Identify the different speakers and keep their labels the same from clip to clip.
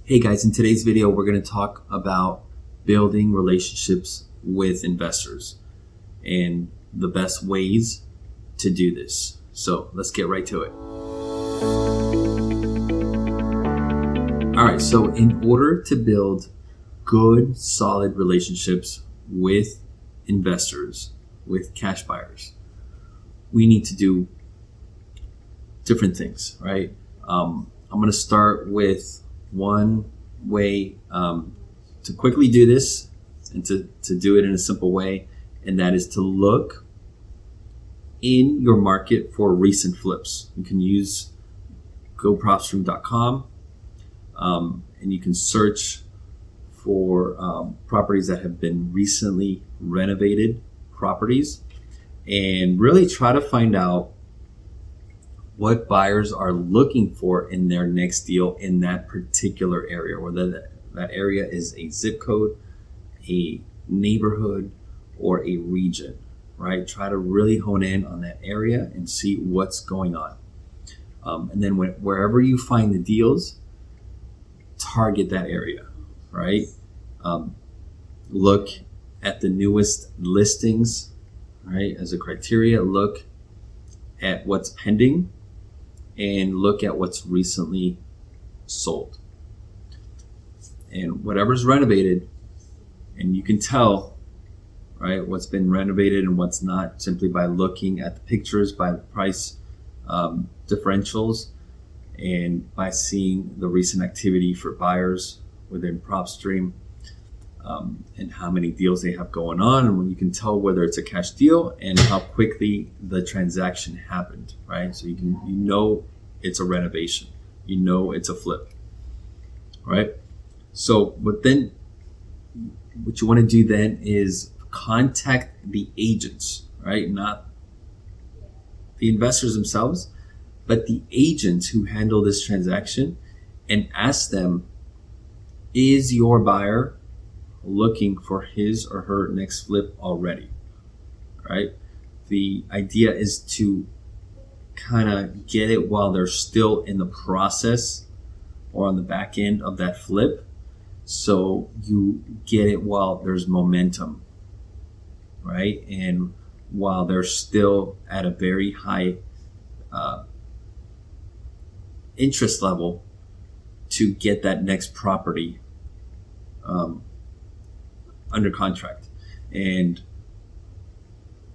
Speaker 1: Hey guys, in today's video, we're going to talk about building relationships with investors and the best ways to do this. So let's get right to it. All right, so in order to build good, solid relationships with investors, with cash buyers, we need to do different things, right? I'm going to start with one way to quickly do this and to do it in a simple way, and that is to look in your market for recent flips. You can use gopropstream.com and you can search for properties that have been recently renovated properties and really try to find out what buyers are looking for in their next deal in that particular area, whether that area is a zip code, a neighborhood, or a region, right? Try to really hone in on that area and see what's going on. And then wherever you find the deals, target that area, right? Look at the newest listings, right? As a criteria, look at what's pending and look at what's recently sold. And whatever's renovated, and you can tell, right, what's been renovated and what's not simply by looking at the pictures, by the price differentials, and by seeing the recent activity for buyers within PropStream, and how many deals they have going on, and when you can tell whether it's a cash deal and how quickly the transaction happened, right? So you know it's a renovation, you know it's a flip, right? So what you want to do then is contact the agents, right? Not the investors themselves, but the agents who handle this transaction, and ask them, is your buyer looking for his or her next flip already, right? The idea is to kind of get it while they're still in the process or on the back end of that flip, so you get it while there's momentum, right? And while they're still at a very high interest level to get that next property under contract. And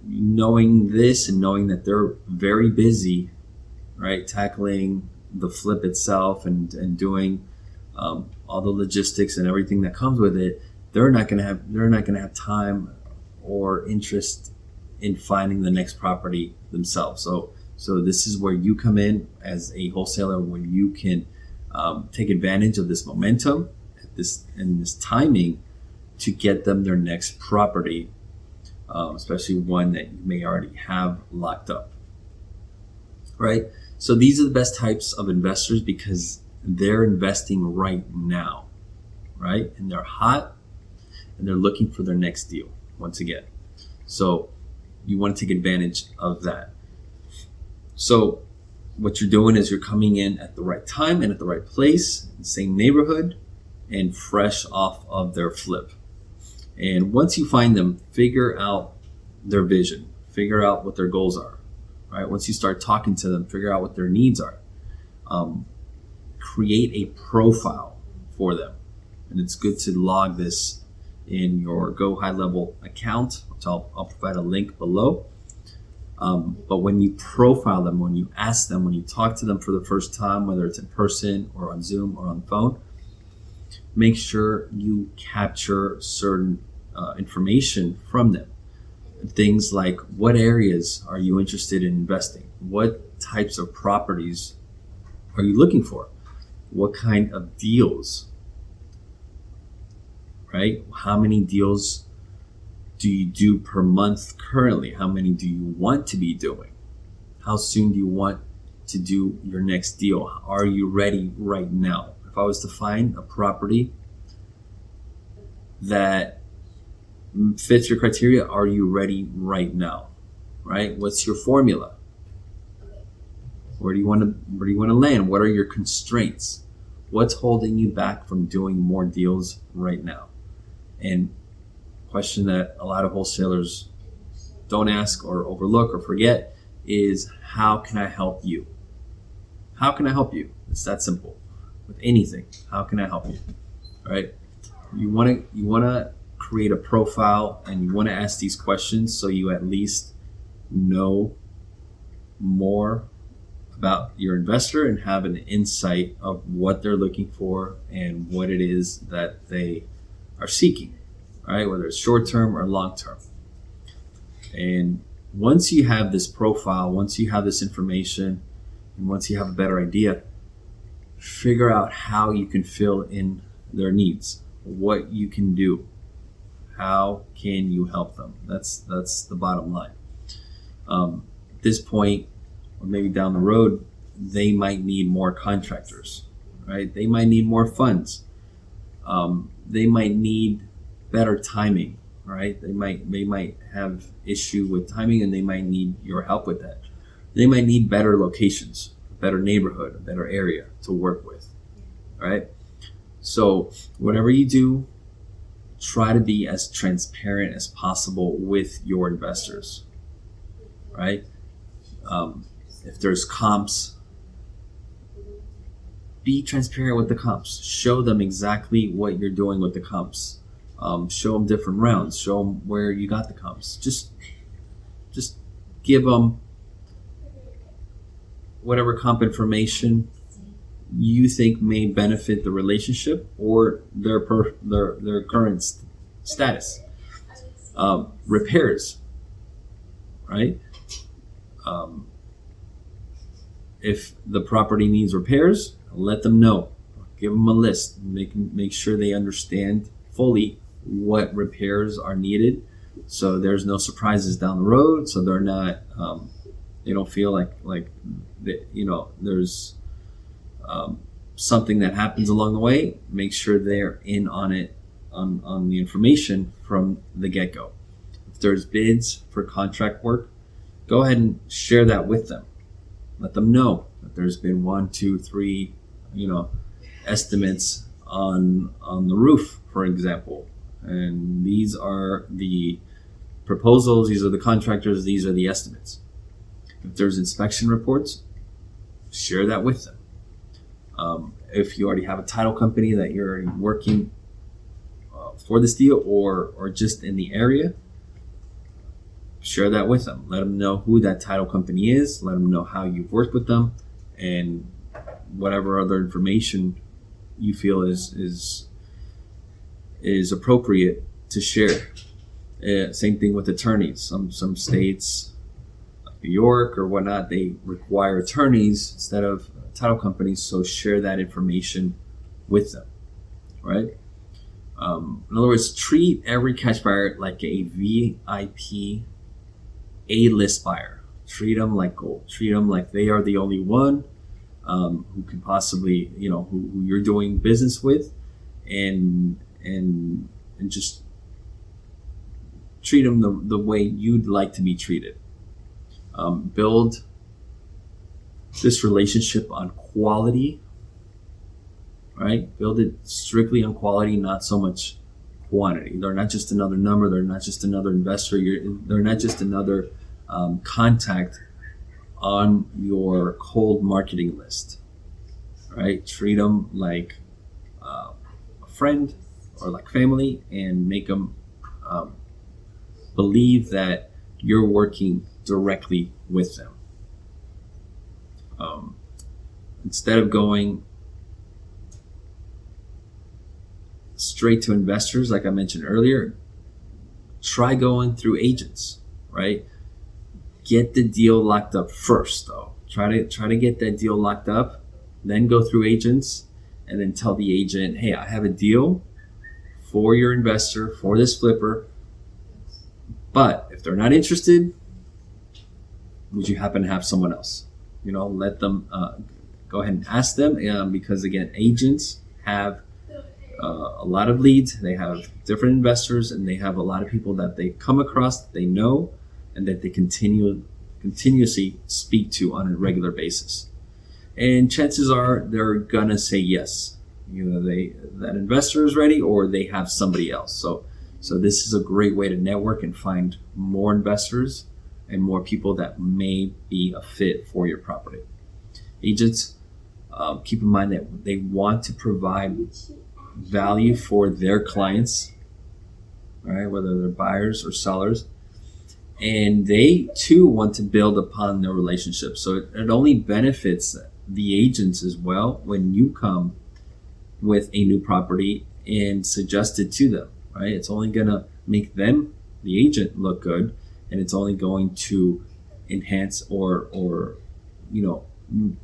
Speaker 1: knowing this and knowing that they're very busy, right, tackling the flip itself and doing all the logistics and everything that comes with it, they're not gonna have time or interest in finding the next property themselves. So this is where you come in as a wholesaler, where you can take advantage of this momentum, this timing, to get them their next property, especially one that you may already have locked up, right? So these are the best types of investors because they're investing right now, right? And they're hot and they're looking for their next deal once again. So you want to take advantage of that. So what you're doing is you're coming in at the right time and at the right place, the same neighborhood, and fresh off of their flip. And once you find them, figure out their vision, figure out what their goals are, right? Once you start talking to them, figure out what their needs are. Create a profile for them. And it's good to log this in your Go High Level account, which I'll provide a link below. But when you profile them, when you ask them, when you talk to them for the first time, whether it's in person or on Zoom or on the phone, make sure you capture certain information from them. Things like, what areas are you interested in investing? What types of properties are you looking for? What kind of deals, right? How many deals do you do per month currently? How many do you want to be doing? How soon do you want to do your next deal? Are you ready right now? If I was to find a property that fits your criteria, are you ready right now? Right? What's your formula? Where do you want to land? What are your constraints? What's holding you back from doing more deals right now? And question that a lot of wholesalers don't ask or overlook or forget is, how can I help you? How can I help you? It's that simple. With anything, how can I help you? Right? You want to create a profile, and you want to ask these questions so you at least know more about your investor and have an insight of what they're looking for and what it is that they are seeking, right? Whether it's short term or long term. And once you have this profile, once you have this information, and once you have a better idea, figure out how you can fill in their needs, what you can do, how can you help them. That's the bottom line. At this point, or maybe down the road, they might need more contractors, right? They might need more funds. They might need better timing, right? They might have issue with timing, and they might need your help with that. They might need better locations, a better neighborhood, a better area to work with, right? So whatever you do, try to be as transparent as possible with your investors, right? If there's comps, be transparent with the comps. Show them exactly what you're doing with the comps. Show them different rounds. Show them where you got the comps. Just give them whatever comp information you think may benefit the relationship or their current status. Repairs, right? If the property needs repairs, let them know. Give them a list. Make sure they understand fully what repairs are needed, so there's no surprises down the road. So they're not, they don't feel like there's something that happens along the way. Make sure they're in on it, on the information from the get-go. If there's bids for contract work, go ahead and share that with them. Let them know that there's been 1, 2, 3, estimates on the roof, for example. And these are the proposals, these are the contractors, these are the estimates. If there's inspection reports, share that with them. If you already have a title company that you're already working for this deal or just in the area, share that with them. Let them know who that title company is. Let them know how you've worked with them, and whatever other information you feel is appropriate to share. Same thing with attorneys. Some states, like New York or whatnot, they require attorneys instead of title companies. So share that information with them, right? In other words, treat every cash buyer like a VIP A-list buyer. Treat them like gold. Treat them like they are the only one who can possibly, who you're doing business with, and just treat them the way you'd like to be treated. Build this relationship on quality, right? Build it strictly on quality, not so much quantity. They're not just another number. They're not just another investor. They're not just another contact on your cold marketing list, right? Treat them like a friend or like family, and make them believe that you're working directly with them. Instead of going straight to investors, like I mentioned earlier, try going through agents, right? Get the deal locked up first, though. Try to get that deal locked up, then go through agents, and then tell the agent, hey, I have a deal for your investor, for this flipper, but if they're not interested, would you happen to have someone else? Let them go ahead and ask them, because again, agents have a lot of leads. They have different investors, and they have a lot of people that they come across, that they know, and that they continuously speak to on a regular basis. And chances are they're gonna say yes. Either that investor is ready or they have somebody else. So this is a great way to network and find more investors and more people that may be a fit for your property. Agents, keep in mind that they want to provide value for their clients, all right, whether they're buyers or sellers. And they too want to build upon their relationship. So it only benefits the agents as well when you come with a new property and suggest it to them, right? It's only going to make them, the agent, look good, and it's only going to enhance or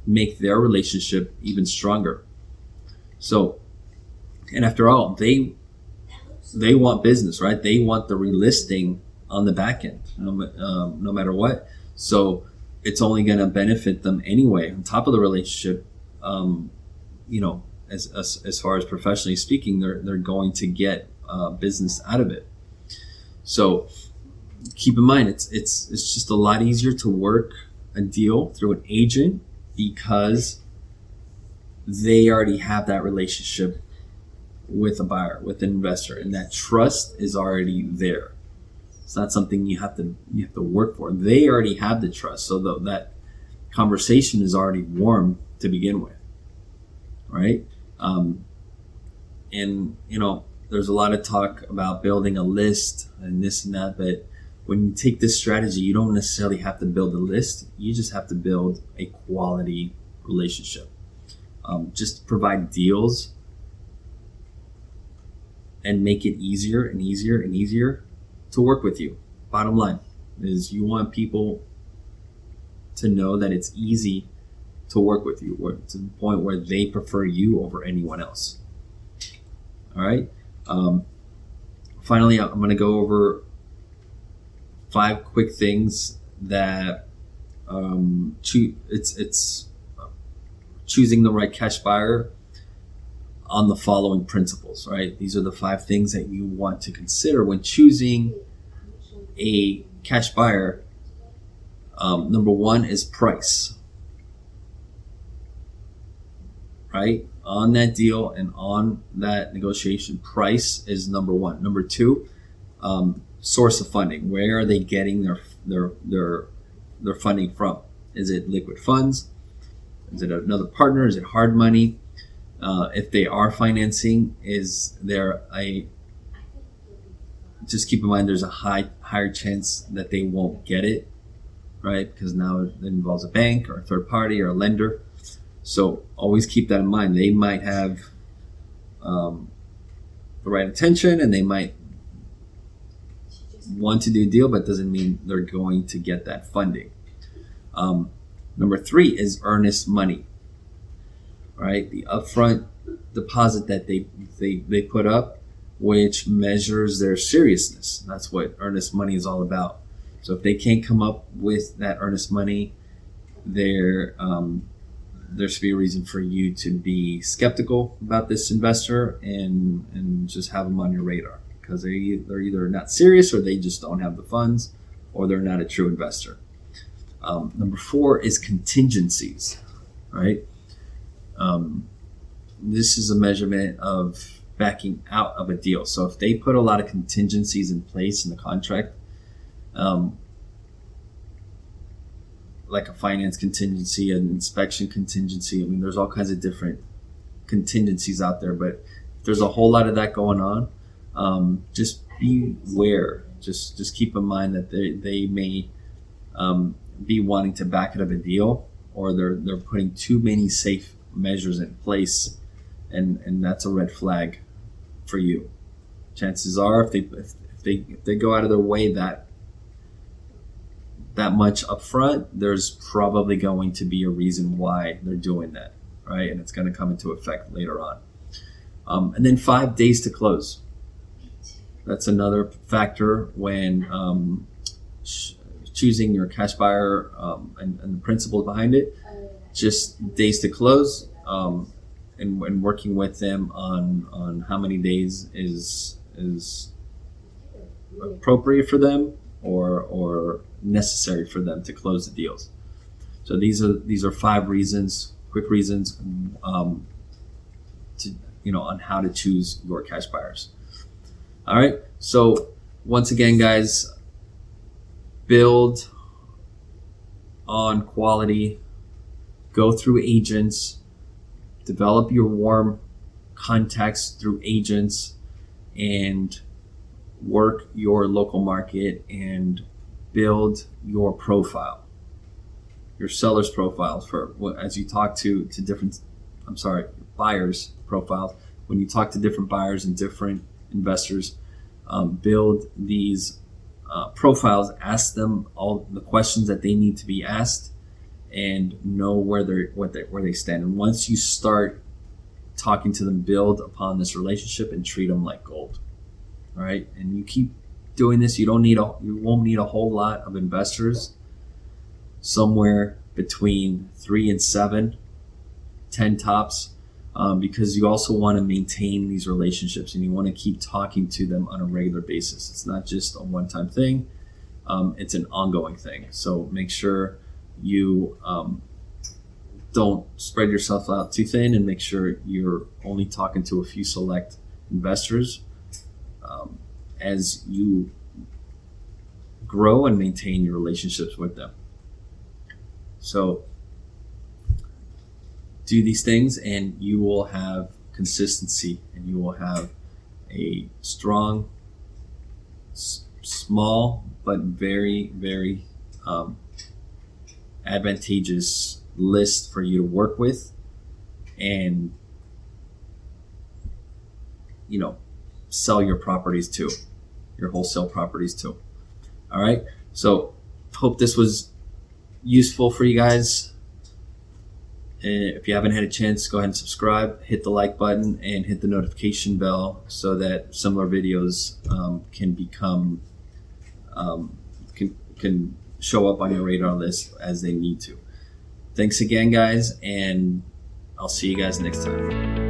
Speaker 1: make their relationship even stronger. So, and after all, they want business, right? They want the relisting on the back end, no matter what. So it's only going to benefit them anyway. On top of the relationship, as far as professionally speaking, they're going to get business out of it. So keep in mind, it's just a lot easier to work a deal through an agent because they already have that relationship with a buyer, with an investor, and that trust is already there. It's not something you have to work for. They already have the trust, so that conversation is already warm to begin with, right? And there's a lot of talk about building a list and this and that, but when you take this strategy, you don't necessarily have to build a list. You just have to build a quality relationship. Just provide deals and make it easier and easier and easier to work with you. Bottom line is you want people to know that it's easy to work with you, to the point where they prefer you over anyone else. All right. Finally, I'm going to go over 5 quick things that it's choosing the right cash buyer on the following principles, right? These are the 5 things that you want to consider when choosing a cash buyer. Number 1 is price, right? On that deal and on that negotiation, price is number 1. Number 2, source of funding. Where are they getting their funding from? Is it liquid funds? Is it another partner? Is it hard money? If they are financing, just keep in mind there's a higher chance that they won't get it, right? Because now it involves a bank or a third party or a lender. So always keep that in mind. They might have the right intention and they might want to do a deal, but doesn't mean they're going to get that funding. Number 3 is earnest money, right? The upfront deposit that they put up, which measures their seriousness. That's what earnest money is all about. So if they can't come up with that earnest money, there should be a reason for you to be skeptical about this investor and just have them on your radar, because they're either not serious or they just don't have the funds or they're not a true investor. Number 4 is contingencies, right? This is a measurement of backing out of a deal. So if they put a lot of contingencies in place in the contract, like a finance contingency, an inspection contingency, I mean, there's all kinds of different contingencies out there, but if there's a whole lot of that going on, just beware. Just keep in mind that they may be wanting to back out of a deal, or they're putting too many safe measures in place, and that's a red flag for you. Chances are, if they go out of their way that much upfront, there's probably going to be a reason why they're doing that, right? And it's going to come into effect later on. And then 5 days to close. That's another factor when choosing your cash buyer and the principles behind it. Just days to close, and working with them on how many days is appropriate for them or necessary for them to close the deals. So these are 5 reasons, quick reasons, to on how to choose your cash buyers. All right. So once again, guys, build on quality, go through agents, develop your warm contacts through agents, and work your local market and build your profile, your seller's profiles for as you talk to different, buyers profiles. When you talk to different buyers and different investors, build these profiles, ask them all the questions that they need to be asked, and know where they stand. And once you start talking to them, build upon this relationship and treat them like gold. All right, and you keep doing this. You won't need a whole lot of investors. Somewhere between 3 and 7, 10 tops, because you also want to maintain these relationships and you want to keep talking to them on a regular basis. It's not just a one-time thing. It's an ongoing thing. So make sure you don't spread yourself out too thin, and make sure you're only talking to a few select investors as you grow and maintain your relationships with them. So do these things and you will have consistency, and you will have a strong, small, but very, very advantageous list for you to work with, and sell your properties to, your wholesale properties to. All right, so hope this was useful for you guys. If you haven't had a chance, go ahead and subscribe, hit the like button, and hit the notification bell so that similar videos can become can show up on your radar list as they need to. Thanks again, guys, and I'll see you guys next time.